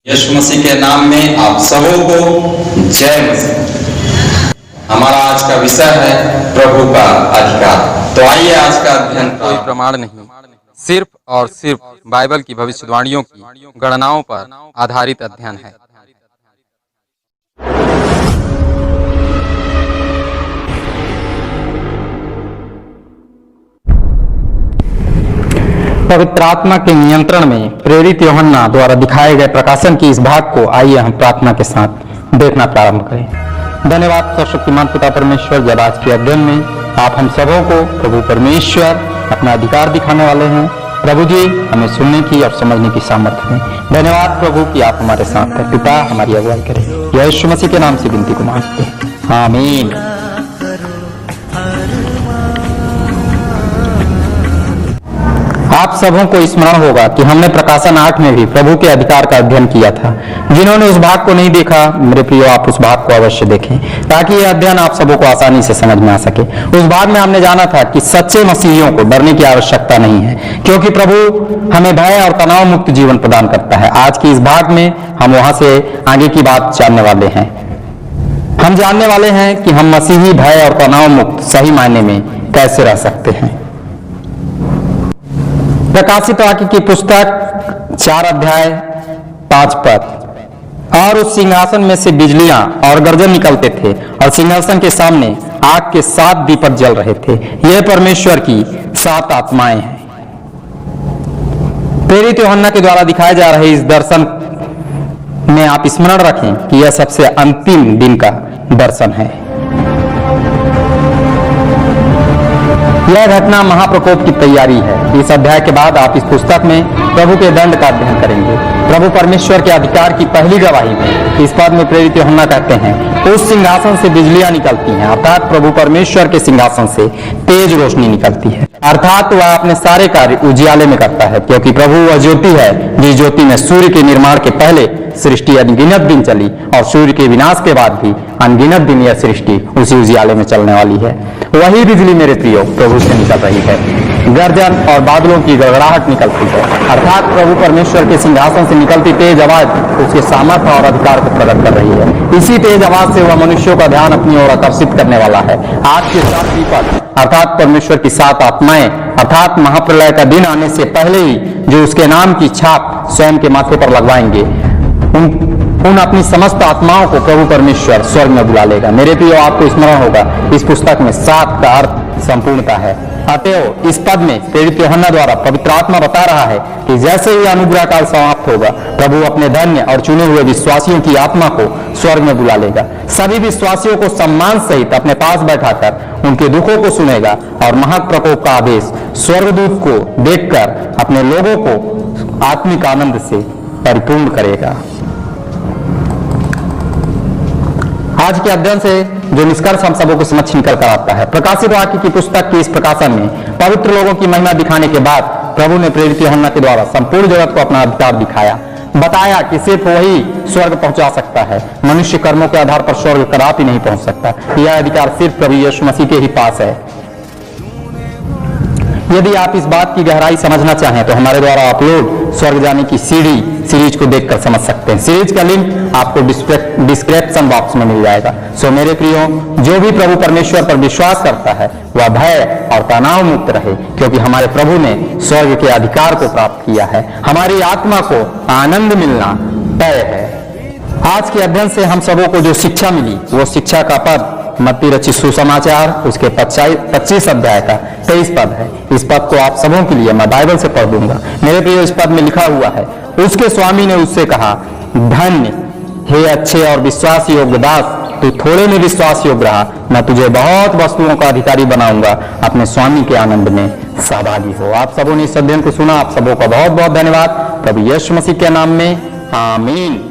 यीशु मसीह के नाम में आप सबों को जय मसीह। हमारा आज का विषय है प्रभु का अधिकार। तो आइए आज का अध्ययन। कोई प्रमाण नहीं, सिर्फ और सिर्फ बाइबल की भविष्यवाणियों की गणनाओं पर आधारित अध्ययन है। पवित्र आत्मा के नियंत्रण में प्रेरित यूहन्ना द्वारा दिखाए गए प्रकाशन की इस भाग को आइए हम प्रार्थना के साथ देखना प्रारंभ करें। धन्यवाद सर्वशक्तिमान पिता परमेश्वर, जब आज के अध्ययन में आप हम सबों को प्रभु परमेश्वर अपना अधिकार दिखाने वाले हैं। प्रभु जी, हमें सुनने की और समझने की सामर्थ्य दें। धन्यवाद प्रभु कि आप हमारे साथ हैं। पिता, हमारी अगुवाई करें। यीशु मसीह के नाम से विनती को मांगते हैं, आमीन। आप सबों को स्मरण होगा कि हमने प्रकाशन 8 में भी प्रभु के अधिकार का अध्ययन किया था। जिन्होंने उस भाग को नहीं देखा, मेरे प्रियो, आप उस भाग को अवश्य देखें ताकि यह अध्ययन आप सबों को आसानी से समझ में आ सके। उस भाग में हमने जाना था कि सच्चे मसीहियों को डरने की आवश्यकता नहीं है, क्योंकि प्रभु हमें भय और तनाव मुक्त जीवन प्रदान करता है। आज की इस भाग में हम वहां से आगे की बात जानने वाले हैं। हम जानने वाले हैं कि हम मसीही भय और तनाव मुक्त सही मायने में कैसे रह सकते हैं। प्रकाशित वाक्य की पुस्तक 4 अध्याय 5 पद। और उस सिंहासन में से बिजलियां और गर्जन निकलते थे और सिंहासन के सामने आग के 7 दीपक जल रहे थे। यह परमेश्वर की 7 आत्माएं हैं। प्रेरित यूहन्ना के द्वारा दिखाए जा रहे इस दर्शन में आप स्मरण रखें कि यह सबसे अंतिम दिन का दर्शन है। यह घटना महाप्रकोप की तैयारी है। इस अध्याय के बाद आप इस पुस्तक में प्रभु के दंड का अध्ययन करेंगे। प्रभु परमेश्वर के अधिकार की पहली गवाही में इस पद में प्रेरित यूहन्ना कहते हैं, उस सिंहासन से बिजलियां निकलती हैं, अर्थात प्रभु परमेश्वर के सिंहासन से तेज रोशनी निकलती है, अर्थात वह अपने सारे कार्य उजियाले में करता है, क्योंकि प्रभु वह ज्योति है जिस ज्योति में सूर्य के निर्माण के पहले सृष्टि अनगिनत दिन चली और सूर्य के विनाश के बाद भी अनगिनत दिन यह सृष्टि उसी उजियाले में चलने वाली है। वही बिजली मेरे प्रियो प्रभु से निकल रही है। गर्जन और बादलों की गड़गड़ाहट निकलती है, अर्थात प्रभु परमेश्वर के सिंहासन से निकलती तेज आवाज उसके सामर्थ्य और अधिकार को प्रकट कर रही है। इसी तेज आवाज से वह मनुष्यों का ध्यान अपनी ओर आकर्षित करने वाला है। आज के 7 दीपक अर्थात परमेश्वर की 7 आत्माएं, अर्थात महाप्रलय का दिन आने से पहले ही जो उसके नाम की छाप स्वयं के माथे पर लगवाएंगे, उन अपनी समस्त आत्माओं को प्रभु परमेश्वर स्वर्ग में बुला लेगा। मेरे प्रियो, आपको स्मरण होगा इस पुस्तक में 7 का अर्थ संपूर्णता है। अतएव इस पद में प्रेरित यूहन्ना द्वारा पवित्र आत्मा बता रहा है कि जैसे ही अनुग्रह काल समाप्त होगा, प्रभु अपने धन्य और चुने हुए विश्वासियों की आत्मा को स्वर्ग में बुला लेगा। सभी विश्वासियों को सम्मान सहित अपने पास बैठाकर उनके दुखों को सुनेगा और महाप्रकोप का आदेश स्वर्गदूत को देखकर अपने लोगों को आत्मिक आनंद से परिपूर्ण करेगा। आज के अध्ययन से जो निष्कर्ष हम सबों को समक्ष निकल कर आता है, प्रकाशित वाक्य की पुस्तक के इस प्रकाशन में पवित्र लोगों की महिमा दिखाने के बाद प्रभु ने प्रेरित यूहन्ना के द्वारा संपूर्ण जगत को अपना अधिकार दिखाया। बताया कि सिर्फ वही स्वर्ग पहुंचा सकता है, मनुष्य कर्मों के आधार पर स्वर्ग कदापि नहीं पहुंच सकता। यह अधिकार सिर्फ प्रभु यीशु मसीह के ही पास है। यदि आप इस बात की गहराई समझना चाहें तो हमारे द्वारा अपलोड स्वर्ग जाने की सीरीज को देखकर समझ सकते हैं। सीरीज का लिंक आपको डिस्क्रिप्शन बॉक्स में मिल जाएगा। सो मेरे प्रियो, जो भी प्रभु परमेश्वर पर विश्वास करता है वह भय और तनाव मुक्त रहे, क्योंकि हमारे प्रभु ने स्वर्ग के अधिकार को प्राप्त किया है। हमारी आत्मा को आनंद मिलना तय है। आज के अध्ययन से हम सबों को जो शिक्षा मिली, वो शिक्षा का पद मत्ती रचित सुसमाचार उसके 25 अध्याय का 23 पद है। इस पद को आप सबों के लिए मैं बाइबल से पढ़ दूंगा। मेरे प्रिय, इस पद में लिखा हुआ है, उसके स्वामी ने उससे कहा, धन्य हे अच्छे और विश्वास योग्य दास, तू थोड़े में विश्वास योग्य रहा, मैं तुझे बहुत वस्तुओं का अधिकारी बनाऊंगा। अपने स्वामी के आनंद में सहभागी हो। आप सबों ने इस अध्ययन को सुना। आप सबों का बहुत बहुत धन्यवाद। प्रभु यीशु मसीह के नाम में, आमीन।